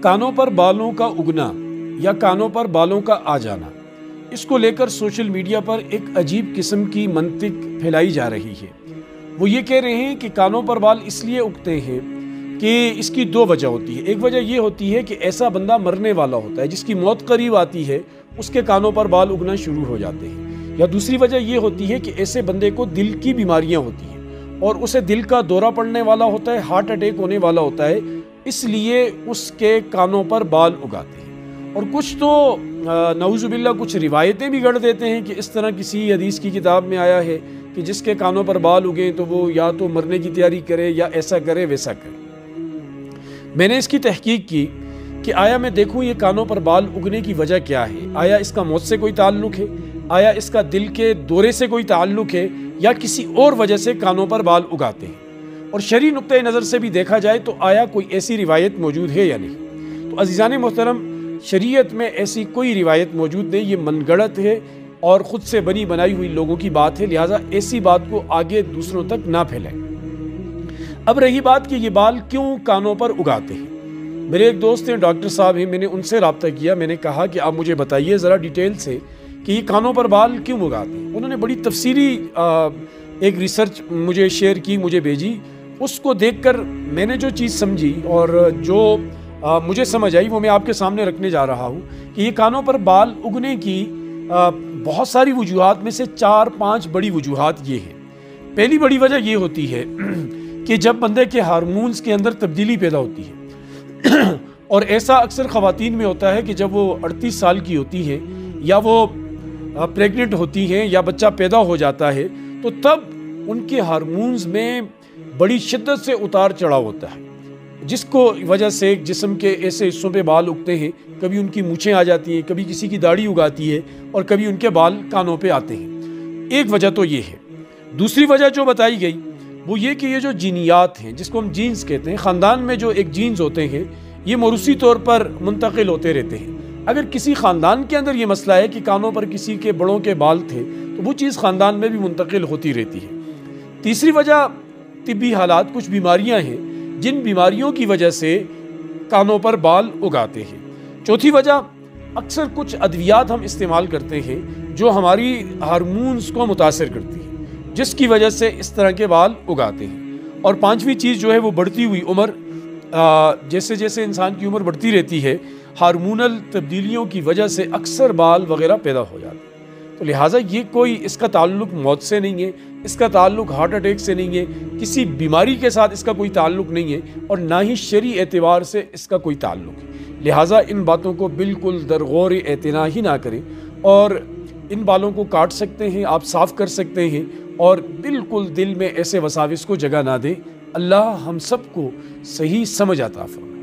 کانوں پر بالوں کا اگنا یا کانوں پر بالوں کا آ جانا، اس کو لے کر سوشل میڈیا پر ایک عجیب قسم کی منطق پھیلائی جا رہی ہے۔ وہ یہ کہہ رہے ہیں کہ کانوں پر بال اس لیے اگتے ہیں کہ اس کی دو وجہ ہوتی ہے۔ ایک وجہ یہ ہوتی ہے کہ ایسا بندہ مرنے والا ہوتا ہے، جس کی موت قریب آتی ہے، اس کے کانوں پر بال اگنا شروع ہو جاتے ہیں۔ یا دوسری وجہ یہ ہوتی ہے کہ ایسے بندے کو دل کی بیماریاں ہوتی ہیں اور اسے دل کا دورہ پڑنے والا ہوتا ہے، ہارٹ اٹیک ہونے والا ہوتا ہے، اس لیے اس کے کانوں پر بال اگاتے ہیں۔ اور کچھ تو نعوذ باللہ کچھ روایتیں بھی گڑھ دیتے ہیں کہ اس طرح کسی حدیث کی کتاب میں آیا ہے کہ جس کے کانوں پر بال اگیں تو وہ یا تو مرنے کی تیاری کرے یا ایسا کرے ویسا کرے۔ میں نے اس کی تحقیق کی کہ آیا میں دیکھوں یہ کانوں پر بال اگنے کی وجہ کیا ہے، آیا اس کا موت سے کوئی تعلق ہے، آیا اس کا دل کے دورے سے کوئی تعلق ہے، یا کسی اور وجہ سے کانوں پر بال اگاتے ہیں۔ اور شرعی نقطۂ نظر سے بھی دیکھا جائے تو آیا کوئی ایسی روایت موجود ہے یا نہیں۔ تو عزیزان محترم، شریعت میں ایسی کوئی روایت موجود نہیں، یہ من گڑت ہے اور خود سے بنی بنائی ہوئی لوگوں کی بات ہے، لہٰذا ایسی بات کو آگے دوسروں تک نہ پھیلائیں۔ اب رہی بات کہ یہ بال کیوں کانوں پر اگاتے ہیں، میرے ایک دوست ہیں، ڈاکٹر صاحب ہیں، میں نے ان سے رابطہ کیا، میں نے کہا کہ آپ مجھے بتائیے ذرا ڈیٹیل سے کہ یہ کانوں پر بال کیوں اگاتے ہیں۔ انہوں نے بڑی تفصیلی ایک ریسرچ مجھے شیئر کی، مجھے بھیجی۔ اس کو دیکھ کر میں نے جو چیز سمجھی اور جو مجھے سمجھ آئی وہ میں آپ کے سامنے رکھنے جا رہا ہوں کہ یہ کانوں پر بال اگنے کی بہت ساری وجوہات میں سے 4-5 بڑی وجوہات یہ ہیں۔ پہلی بڑی وجہ یہ ہوتی ہے کہ جب بندے کے ہارمونز کے اندر تبدیلی پیدا ہوتی ہے اور ایسا اکثر خواتین میں ہوتا ہے کہ جب وہ 38 سال کی ہوتی ہے یا وہ پریگننٹ ہوتی ہیں یا بچہ پیدا ہو جاتا ہے تو تب ان کے ہارمونز میں بڑی شدت سے اتار چڑھاؤ ہوتا ہے، جس کو وجہ سے جسم کے ایسے حصوں پہ بال اگتے ہیں، کبھی ان کی مونچھیں آ جاتی ہیں، کبھی کسی کی داڑھی اگاتی ہے اور کبھی ان کے بال کانوں پہ آتے ہیں۔ ایک وجہ تو یہ ہے۔ دوسری وجہ جو بتائی گئی وہ یہ کہ یہ جو جینیات ہیں، جس کو ہم جینز کہتے ہیں، خاندان میں جو ایک جینز ہوتے ہیں یہ موروثی طور پر منتقل ہوتے رہتے ہیں۔ اگر کسی خاندان کے اندر یہ مسئلہ ہے کہ کانوں پر کسی کے بڑوں کے بال تھے تو وہ چیز خاندان میں بھی منتقل ہوتی رہتی ہے۔ تیسری وجہ طبی حالات، کچھ بیماریاں ہیں جن بیماریوں کی وجہ سے کانوں پر بال اگاتے ہیں۔ چوتھی وجہ اکثر کچھ ادویات ہم استعمال کرتے ہیں جو ہماری ہارمونز کو متاثر کرتی ہیں، جس کی وجہ سے اس طرح کے بال اگاتے ہیں۔ اور پانچویں چیز جو ہے وہ بڑھتی ہوئی عمر، جیسے جیسے انسان کی عمر بڑھتی رہتی ہے ہارمونل تبدیلیوں کی وجہ سے اکثر بال وغیرہ پیدا ہو جاتے ہیں۔ تو لہٰذا یہ کوئی اس کا تعلق موت سے نہیں ہے، اس کا تعلق ہارٹ اٹیک سے نہیں ہے، کسی بیماری کے ساتھ اس کا کوئی تعلق نہیں ہے اور نہ ہی شرعی اعتبار سے اس کا کوئی تعلق ہے۔ لہٰذا ان باتوں کو بالکل درغور اعتنا ہی نہ کریں اور ان بالوں کو کاٹ سکتے ہیں، آپ صاف کر سکتے ہیں اور بالکل دل میں ایسے وساوس کو جگہ نہ دیں۔ اللہ ہم سب کو صحیح سمجھ عطا فرمائے۔